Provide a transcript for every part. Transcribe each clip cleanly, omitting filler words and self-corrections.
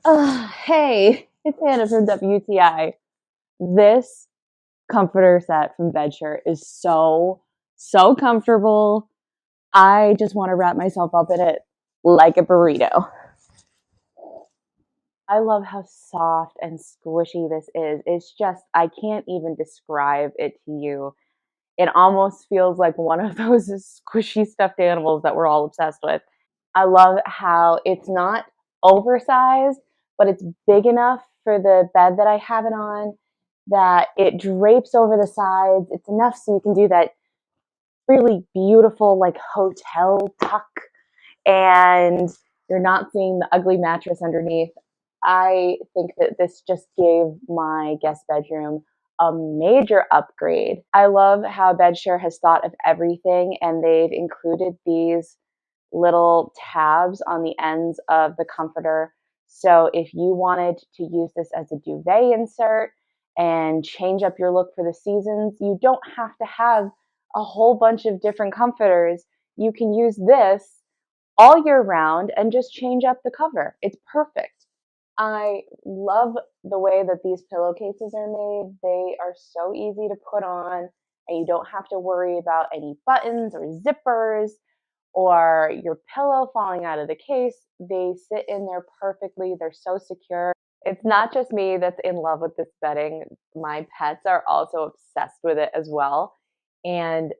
Hey, it's Hannah from WTI. This comforter set from Bedsure is so comfortable. I just want to wrap myself up in it like a burrito. I love how soft and squishy this is. It's just, I can't even describe it to you. It almost feels like one of those squishy stuffed animals that we're all obsessed with. I love how it's not oversized, but it's big enough for the bed that I have it on, that it drapes over the sides. It's enough so you can do that really beautiful, like, hotel tuck, and you're not seeing the ugly mattress underneath. I think that this just gave my guest bedroom a major upgrade. I love how Bedsure has thought of everything, and they've included these little tabs on the ends of the comforter. So if you wanted to use this as a duvet insert and change up your look for the seasons, you don't have to have a whole bunch of different comforters. You can use this all year round and just change up the cover. It's perfect. I love the way that these pillowcases are made. They are so easy to put on, and you don't have to worry about any buttons or zippers or your pillow falling out of the case. They sit in there perfectly. They're so secure. It's not just me that's in love with this bedding. My pets are also obsessed with it as well. And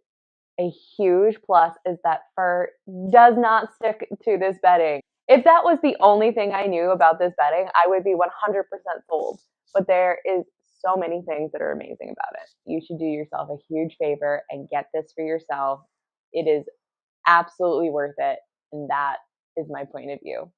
a huge plus is that fur does not stick to this bedding. If that was the only thing I knew about this bedding, I would be 100% sold. But there is so many things that are amazing about it. You should do yourself a huge favor and get this for yourself. It is absolutely worth it. And that is my point of view.